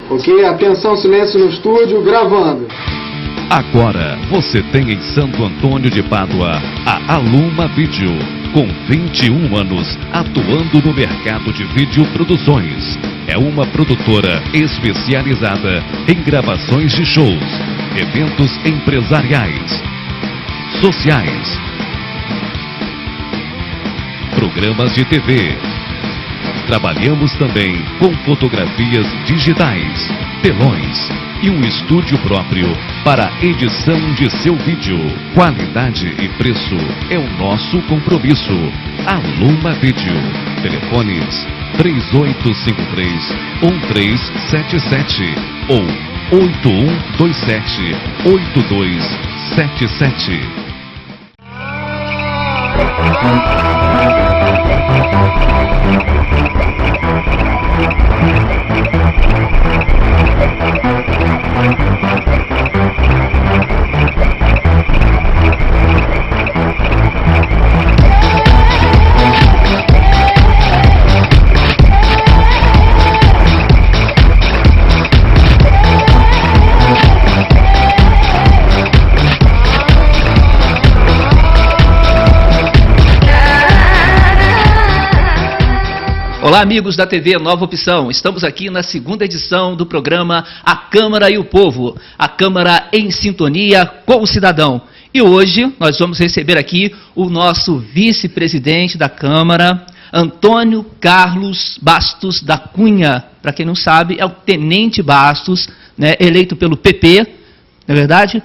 Ok, atenção, silêncio no estúdio, gravando. Agora você tem em Santo Antônio de Pádua a Aluma Vídeo, com 21 anos atuando no mercado de videoproduções. É uma produtora especializada em gravações de shows, eventos empresariais, sociais, programas de TV. Trabalhamos também com fotografias digitais, telões e um estúdio próprio para a edição de seu vídeo. Qualidade e preço é o nosso compromisso. Aluma Vídeo. Telefones 3853-1377 ou 8127-8277. Olá, amigos da TV Nova Opção. Estamos aqui na segunda edição do programa A Câmara e o Povo, a Câmara em sintonia com o cidadão. E hoje nós vamos receber aqui o nosso vice-presidente da Câmara, Antônio Carlos Bastos da Cunha. Para quem não sabe, é o Tenente Bastos, né, eleito pelo PP, não é verdade?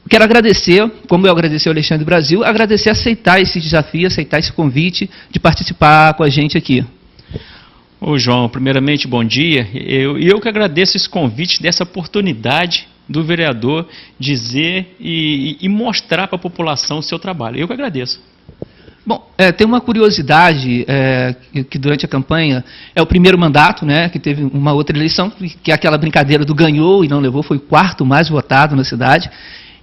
Quero agradecer, como eu agradeci ao Alexandre Brasil, agradecer aceitar esse desafio, aceitar esse convite de participar com a gente aqui. Ô João, primeiramente bom dia. Eu que agradeço esse convite, dessa oportunidade do vereador dizer e mostrar para a população o seu trabalho. Eu que agradeço. Bom, tem uma curiosidade que durante a campanha é o primeiro mandato, né, que teve uma outra eleição, que é aquela brincadeira do ganhou e não levou, foi o quarto mais votado na cidade.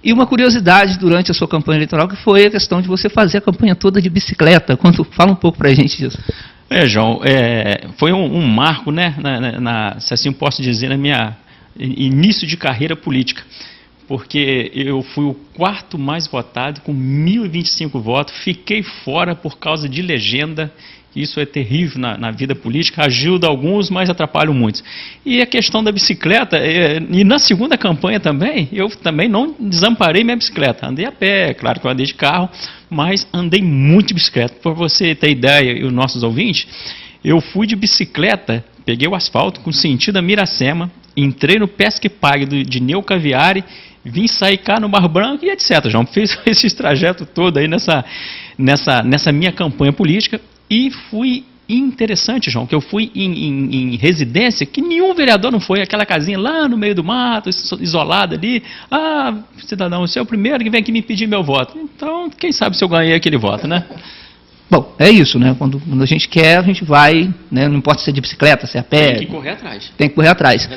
E uma curiosidade durante a sua campanha eleitoral que foi a questão de você fazer a campanha toda de bicicleta. Fala um pouco para a gente disso. João, foi um marco, né, se assim posso dizer, na minha início de carreira política, porque eu fui o quarto mais votado, com 1.025 votos, fiquei fora por causa de legenda. Isso é terrível na vida política, ajuda alguns, mas atrapalha muitos. E a questão da bicicleta, e na segunda campanha também, eu também não desamparei minha bicicleta. Andei a pé, claro que eu andei de carro, mas andei muito de bicicleta. Para você ter ideia, e os nossos ouvintes, eu fui de bicicleta, peguei o asfalto com sentido a Miracema, entrei no Pesca e Pague de Neu Caviari, vim sair cá no Bar Branco e etc. João, fiz esse trajeto todo aí nessa minha campanha política. E fui interessante, João, que eu fui em residência que nenhum vereador não foi, aquela casinha lá no meio do mato, isolada ali. Ah, cidadão, você é o primeiro que vem aqui me pedir meu voto. Então, quem sabe se eu ganhei aquele voto, né? Bom, é isso, né? Quando a gente quer, a gente vai, né? Não importa se é de bicicleta, se é a pé. Tem que correr atrás. Tem que correr atrás.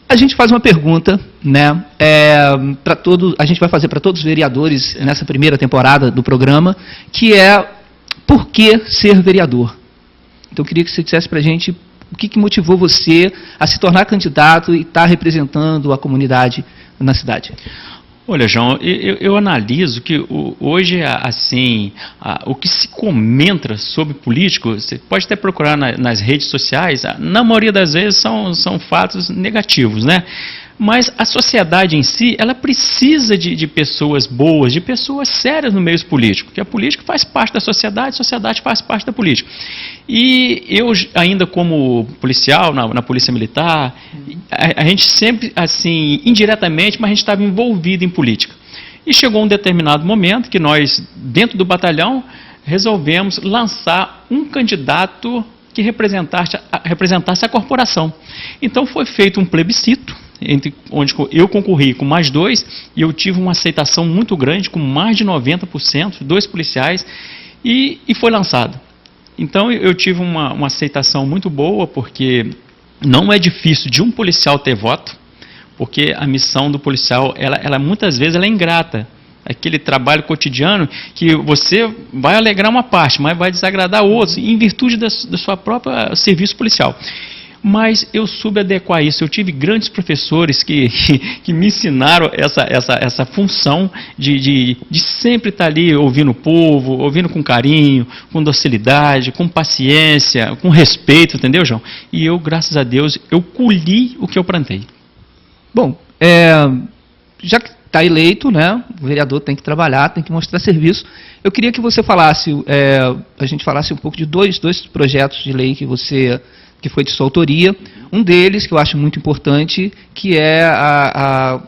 A gente faz uma pergunta, né? A gente vai fazer para todos os vereadores nessa primeira temporada do programa, que é: por que ser vereador? Então eu queria que você dissesse para a gente o que motivou você a se tornar candidato e estar representando a comunidade na cidade. Olha, João, eu analiso que hoje, assim, o que se comenta sobre político, você pode até procurar nas redes sociais, na maioria das vezes são fatos negativos, né? Mas a sociedade em si, ela precisa de pessoas boas, de pessoas sérias no meio político, porque a política faz parte da sociedade, a sociedade faz parte da política. E eu, ainda como policial, na Polícia Militar, a gente sempre, assim, indiretamente, mas a gente estava envolvido em política. E chegou um determinado momento que nós, dentro do batalhão, resolvemos lançar um candidato que representasse a corporação. Então foi feito um plebiscito, onde eu concorri com mais dois, e eu tive uma aceitação muito grande, com mais de 90%, 2 policiais, e foi lançado. Então eu tive uma aceitação muito boa, porque não é difícil de um policial ter voto, porque a missão do policial, ela muitas vezes ela é ingrata. Aquele trabalho cotidiano que você vai alegrar uma parte, mas vai desagradar outros, em virtude do seu próprio serviço policial. mas eu soube adequar isso. Eu tive grandes professores que me ensinaram essa função de sempre estar ali ouvindo o povo, ouvindo com carinho, com docilidade, com paciência, com respeito, entendeu, João? E eu, graças a Deus, eu colhi o que eu plantei. Bom, já que está eleito, né, o vereador tem que trabalhar, tem que mostrar serviço. Eu queria que você falasse, a gente falasse um pouco de dois projetos de lei que foi de sua autoria. Um deles, que eu acho muito importante, que é a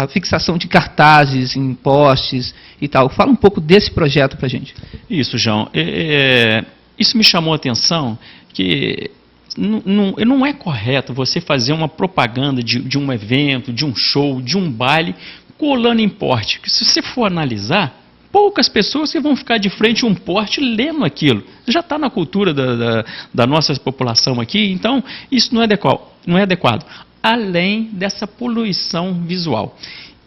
fixação de cartazes em postes e tal. Fala um pouco desse projeto para a gente. Isso, João. Isso me chamou a atenção, que não é correto você fazer uma propaganda de um evento, de um show, de um baile, colando em porte. Se você for analisar, poucas pessoas que vão ficar de frente a um porte lendo aquilo. Já está na cultura da nossa população aqui, então isso não é adequado. Além dessa poluição visual.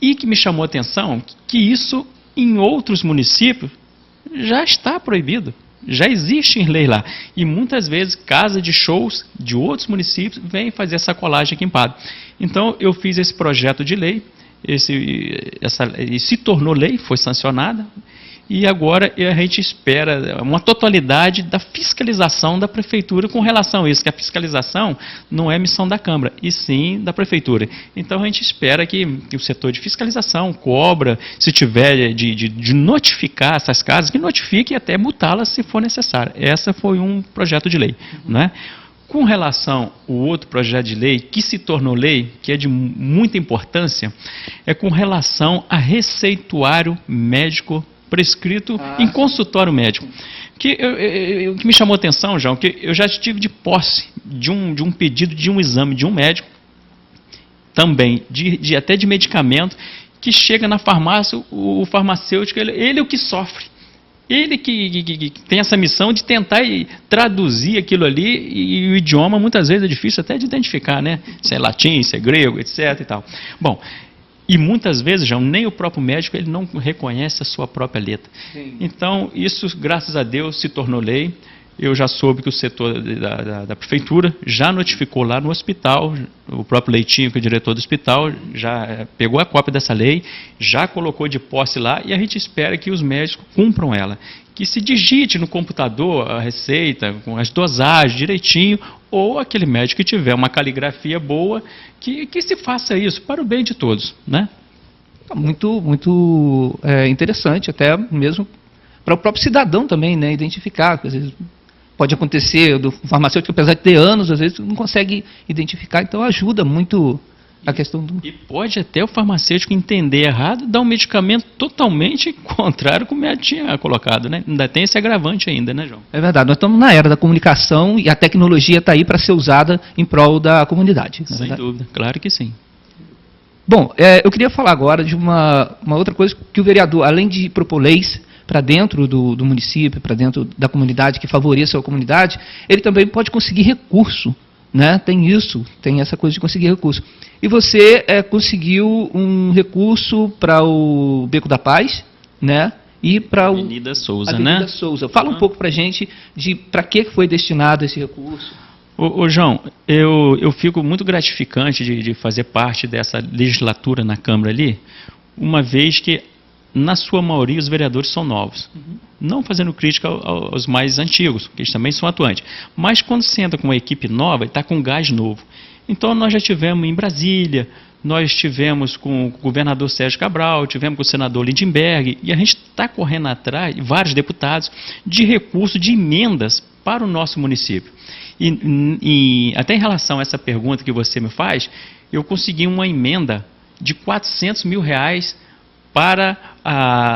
E que me chamou a atenção que isso em outros municípios já está proibido. Já existe em lei lá. E muitas vezes casa de shows de outros municípios vêm fazer essa colagem aqui em Padua. Então eu fiz esse projeto de lei, e se tornou lei, foi sancionada, e agora a gente espera uma totalidade da fiscalização da Prefeitura com relação a isso, que a fiscalização não é missão da Câmara, e sim da Prefeitura. Então a gente espera que o setor de fiscalização cobra, se tiver de notificar essas casas, que notifique e até multá-las se for necessário. Essa foi um projeto de lei, né? Com relação ao outro projeto de lei, que se tornou lei, que é de muita importância, é com relação a receituário médico prescrito em consultório médico. Que me chamou a atenção, João, que eu já estive de posse de um pedido de um exame de um médico, também, até de medicamento, que chega na farmácia, o farmacêutico, ele é o que sofre. Ele que tem essa missão de tentar traduzir aquilo ali, e o idioma muitas vezes é difícil até de identificar, né? Se é latim, se é grego, etc. e tal. Bom, e muitas vezes, João, nem o próprio médico ele não reconhece a sua própria letra. Sim. Então, isso, graças a Deus, se tornou lei. Eu já soube que o setor da Prefeitura já notificou lá no hospital, o próprio Leitinho, que é o diretor do hospital, já pegou a cópia dessa lei, já colocou de posse lá, e a gente espera que os médicos cumpram ela. Que se digite no computador a receita, com as dosagens direitinho, ou aquele médico que tiver uma caligrafia boa, que se faça isso para o bem de todos, né? Muito interessante, até mesmo para o próprio cidadão também, né, identificar, às vezes pode acontecer do farmacêutico, apesar de ter anos, às vezes não consegue identificar, então ajuda muito a questão do... E pode até o farmacêutico entender errado, dar um medicamento totalmente contrário ao que o médico tinha colocado, né? Ainda tem esse agravante ainda, né, João? É verdade, nós estamos na era da comunicação e a tecnologia está aí para ser usada em prol da comunidade. Sem dúvida, claro que sim. Bom, eu queria falar agora de uma outra coisa que o vereador, além de propor leis para dentro do município, para dentro da comunidade, que favoreça a comunidade, ele também pode conseguir recurso, né? Tem essa coisa de conseguir recurso. E você conseguiu um recurso para o Beco da Paz, né? E para o Avenida Souza, Avenida né? Souza. Fala um pouco para a gente de para que foi destinado esse recurso. Ô João, eu fico muito gratificante de fazer parte dessa legislatura na Câmara ali, uma vez que na sua maioria os vereadores são novos. Não fazendo crítica aos mais antigos, que eles também são atuantes. Mas quando você entra com uma equipe nova, está com gás novo. Então nós já tivemos em Brasília, nós tivemos com o governador Sérgio Cabral, tivemos com o senador Lindenberg, e a gente está correndo atrás, vários deputados, de recursos, de emendas para o nosso município. E até em relação a essa pergunta que você me faz, eu consegui uma emenda de R$400 mil para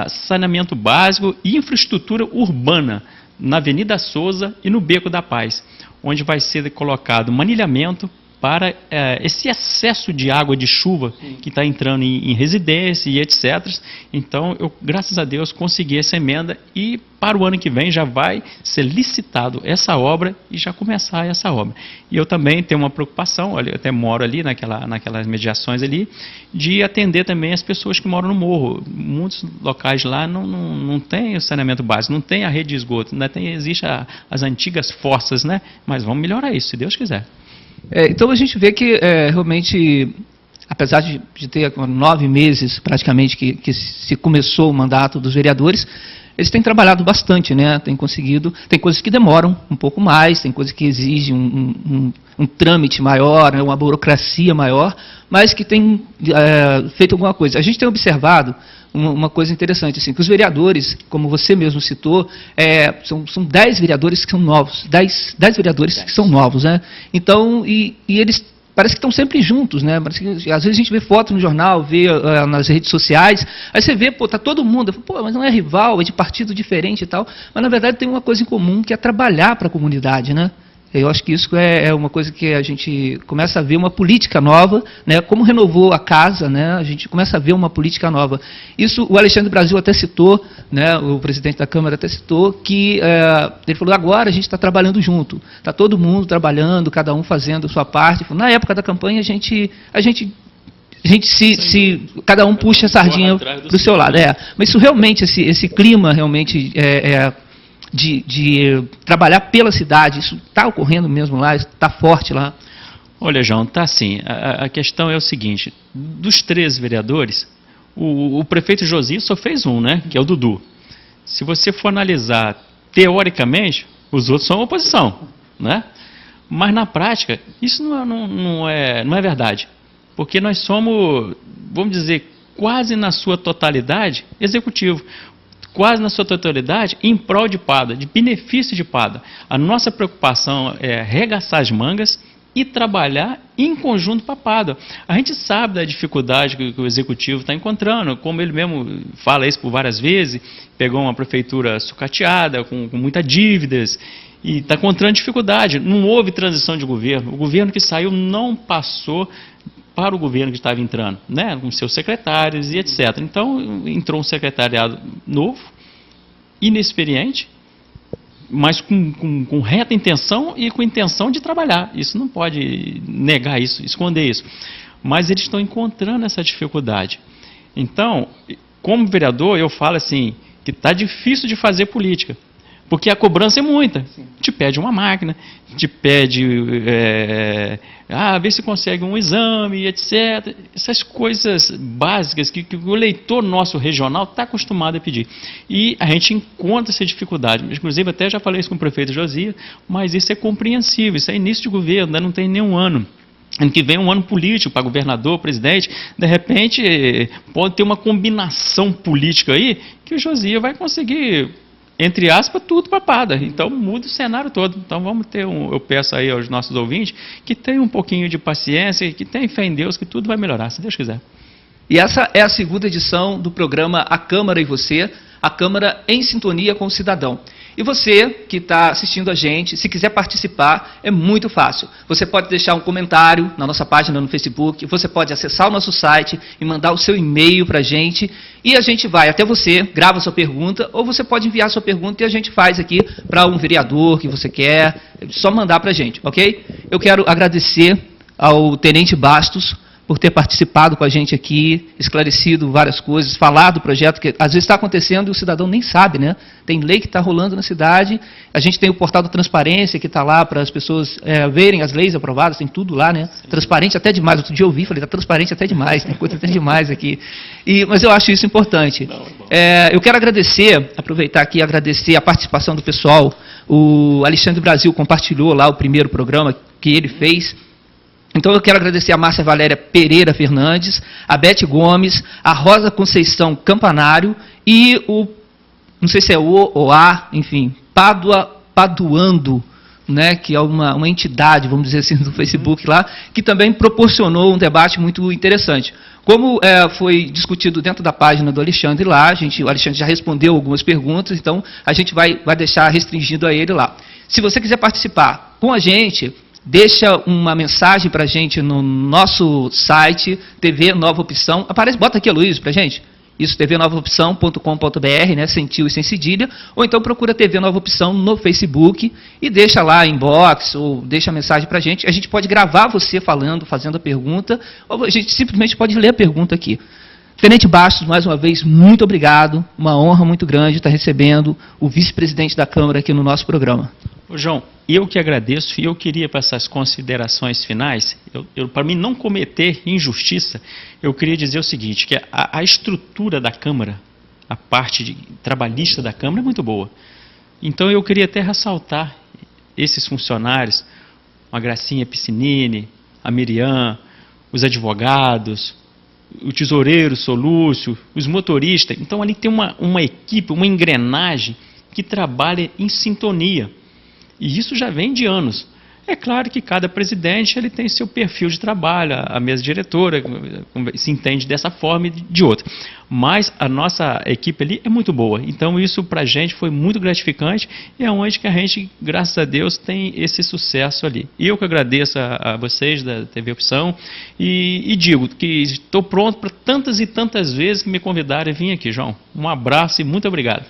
saneamento básico e infraestrutura urbana na Avenida Souza e no Beco da Paz, onde vai ser colocado manilhamento para esse excesso de água de chuva que está entrando em residência e etc. Então, eu, graças a Deus, consegui essa emenda e para o ano que vem já vai ser licitado essa obra e já começar essa obra. E eu também tenho uma preocupação, olha, eu até moro ali naquelas mediações ali, de atender também as pessoas que moram no morro. Muitos locais lá não tem o saneamento básico, não tem a rede de esgoto, ainda existe as antigas fossas, né? Mas vamos melhorar isso, se Deus quiser. Então a gente vê que realmente, apesar de ter 9 meses praticamente que se começou o mandato dos vereadores, eles têm trabalhado bastante, né? Têm conseguido. Tem coisas que demoram um pouco mais, tem coisas que exigem um trâmite maior, né? Uma burocracia maior, mas que têm feito alguma coisa. A gente tem observado uma coisa interessante, assim, que os vereadores, como você mesmo citou, são 10 vereadores que são novos, 10 vereadores que são novos, né? Então, e eles parece que estão sempre juntos, né? Parece que, às vezes a gente vê foto no jornal, vê nas redes sociais, aí você vê, tá todo mundo, mas não é rival, é de partido diferente e tal, mas na verdade tem uma coisa em comum, que é trabalhar para a comunidade, né? Eu acho que isso é uma coisa que a gente começa a ver uma política nova, né? Como renovou a casa, né? A gente começa a ver uma política nova. Isso o Alexandre Brasil até citou, né? O presidente da Câmara até citou, que ele falou, agora a gente está trabalhando junto, está todo mundo trabalhando, cada um fazendo a sua parte. Na época da campanha a gente cada um puxa a sardinha para o seu lado. Mas isso realmente, esse clima realmente de trabalhar pela cidade, isso está ocorrendo mesmo lá, está forte lá? Olha, João, está assim, a questão é o seguinte, dos 13 vereadores, o prefeito Josias só fez um, né, que é o Dudu. Se você for analisar teoricamente, os outros são oposição, né? Mas na prática, isso não é verdade, porque nós somos, vamos dizer, quase na sua totalidade, executivo. Quase na sua totalidade, em prol de Padua, de benefício de Padua. A nossa preocupação é arregaçar as mangas e trabalhar em conjunto para Padua. A gente sabe da dificuldade que o Executivo está encontrando, como ele mesmo fala isso por várias vezes, pegou uma prefeitura sucateada, com muitas dívidas, e está encontrando dificuldade. Não houve transição de governo. O governo que saiu não passou para o governo que estava entrando, né, com seus secretários e etc. Então, entrou um secretariado novo, inexperiente, mas com reta intenção e com intenção de trabalhar. Isso não pode negar isso, esconder isso. Mas eles estão encontrando essa dificuldade. Então, como vereador, eu falo assim, que está difícil de fazer política. Porque a cobrança é muita. Sim. Te pede uma máquina, te pede ver se consegue um exame, etc. Essas coisas básicas que o eleitor nosso regional está acostumado a pedir. E a gente encontra essa dificuldade. Inclusive, até já falei isso com o prefeito Josias, mas isso é compreensível, isso é início de governo, ainda não tem nenhum ano. Ano que vem é um ano político para governador, presidente, de repente pode ter uma combinação política aí que o Josias vai conseguir, entre aspas, tudo papada. Então muda o cenário todo. Então vamos ter eu peço aí aos nossos ouvintes que tenham um pouquinho de paciência, que tenham fé em Deus, que tudo vai melhorar, se Deus quiser. E essa é a segunda edição do programa A Câmara e Você, a Câmara em sintonia com o cidadão. E você que está assistindo a gente, se quiser participar, é muito fácil. Você pode deixar um comentário na nossa página no Facebook, você pode acessar o nosso site e mandar o seu e-mail para a gente, e a gente vai até você, grava a sua pergunta, ou você pode enviar a sua pergunta e a gente faz aqui para um vereador que você quer, é só mandar para a gente, ok? Eu quero agradecer ao Tenente Bastos por ter participado com a gente aqui, esclarecido várias coisas, falado do projeto, que às vezes está acontecendo e o cidadão nem sabe, né? Tem lei que está rolando na cidade, a gente tem o portal da transparência que está lá para as pessoas verem as leis aprovadas, tem tudo lá, né? Sim. Transparente até demais, outro dia eu ouvi, falei, está transparente até demais, tem coisa até demais aqui. Mas eu acho isso importante. Eu quero aproveitar aqui e agradecer a participação do pessoal. O Alexandre Brasil compartilhou lá o primeiro programa que ele fez. Então eu quero agradecer a Márcia Valéria Pereira Fernandes, a Beth Gomes, a Rosa Conceição Campanário e não sei se é o ou a, enfim, Paduando, né, que é uma entidade, vamos dizer assim, do Facebook lá, que também proporcionou um debate muito interessante. Como foi discutido dentro da página do Alexandre lá, o Alexandre já respondeu algumas perguntas, então a gente vai deixar restringido a ele lá. Se você quiser participar com a gente, deixa uma mensagem para a gente no nosso site, TV Nova Opção. Bota aqui, Aloysio, para a gente. Isso, tvnovaopção.com.br, né, sem tio e sem cedilha. Ou então procura TV Nova Opção no Facebook e deixa lá inbox ou deixa a mensagem para a gente. A gente pode gravar você falando, fazendo a pergunta, ou a gente simplesmente pode ler a pergunta aqui. Tenente Bastos, mais uma vez, muito obrigado. Uma honra muito grande estar recebendo o vice-presidente da Câmara aqui no nosso programa. Ô, João, eu que agradeço e eu queria passar as considerações finais. Para mim não cometer injustiça, eu queria dizer o seguinte, que a estrutura da Câmara, a parte trabalhista da Câmara é muito boa. Então eu queria até ressaltar esses funcionários, a Gracinha Piscinini, a Miriam, os advogados, o tesoureiro Solúcio, os motoristas. Então ali tem uma equipe, uma engrenagem que trabalha em sintonia. E isso já vem de anos. É claro que cada presidente ele tem seu perfil de trabalho, a mesa diretora se entende dessa forma e de outra. Mas a nossa equipe ali é muito boa. Então isso para a gente foi muito gratificante e é onde que a gente, graças a Deus, tem esse sucesso ali. E eu que agradeço a vocês da TV Opção e digo que estou pronto para tantas e tantas vezes que me convidarem a vir aqui, João. Um abraço e muito obrigado.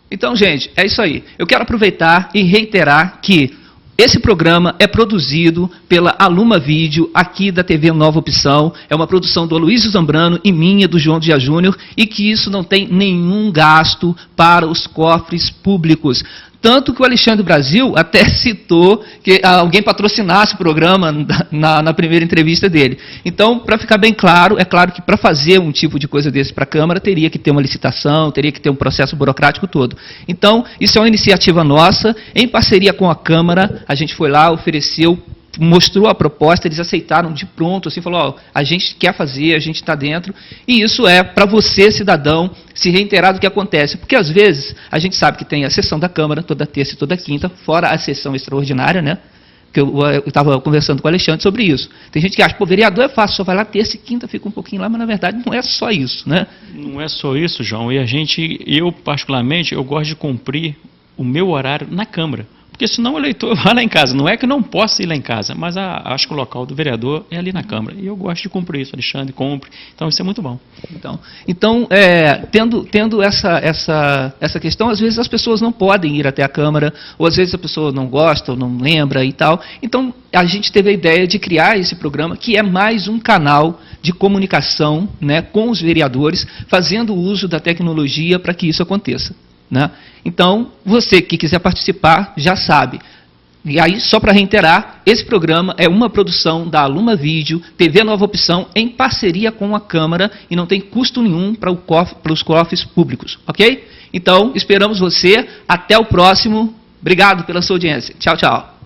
Então, gente, é isso aí. Eu quero aproveitar e reiterar que esse programa é produzido pela Aluma Vídeo, aqui da TV Nova Opção. É uma produção do Aloysio Zambrano e minha, do João Dias Júnior, e que isso não tem nenhum gasto para os cofres públicos. Tanto que o Alexandre Brasil até citou que alguém patrocinasse o programa na primeira entrevista dele. Então, para ficar bem claro, é claro que para fazer um tipo de coisa desse para a Câmara, teria que ter uma licitação, teria que ter um processo burocrático todo. Então, isso é uma iniciativa nossa, em parceria com a Câmara, a gente foi lá, ofereceu, mostrou a proposta, eles aceitaram de pronto, assim, falou, ó, a gente quer fazer, a gente está dentro, e isso é para você, cidadão, se reiterar do que acontece, porque às vezes a gente sabe que tem a sessão da Câmara, toda terça e toda quinta, fora a sessão extraordinária, né, que eu estava conversando com o Alexandre sobre isso. Tem gente que acha, pô, vereador é fácil, só vai lá terça e quinta, fica um pouquinho lá, mas na verdade não é só isso, né? Não é só isso, João, e eu particularmente, eu gosto de cumprir o meu horário na Câmara. Porque senão o eleitor vai lá em casa. Não é que eu não possa ir lá em casa, mas acho que o local do vereador é ali na Câmara. E eu gosto de cumprir isso, Alexandre, cumpre. Então isso é muito bom. Então tendo essa questão, às vezes as pessoas não podem ir até a Câmara, ou às vezes a pessoa não gosta, ou não lembra e tal. Então a gente teve a ideia de criar esse programa, que é mais um canal de comunicação, né, com os vereadores, fazendo uso da tecnologia para que isso aconteça. Né? Então, você que quiser participar, já sabe. E aí, só para reiterar, esse programa é uma produção da Aluma Vídeo, TV Nova Opção, em parceria com a Câmara, e não tem custo nenhum para os cofres públicos, ok? Então, esperamos você. Até o próximo. Obrigado pela sua audiência. Tchau, tchau.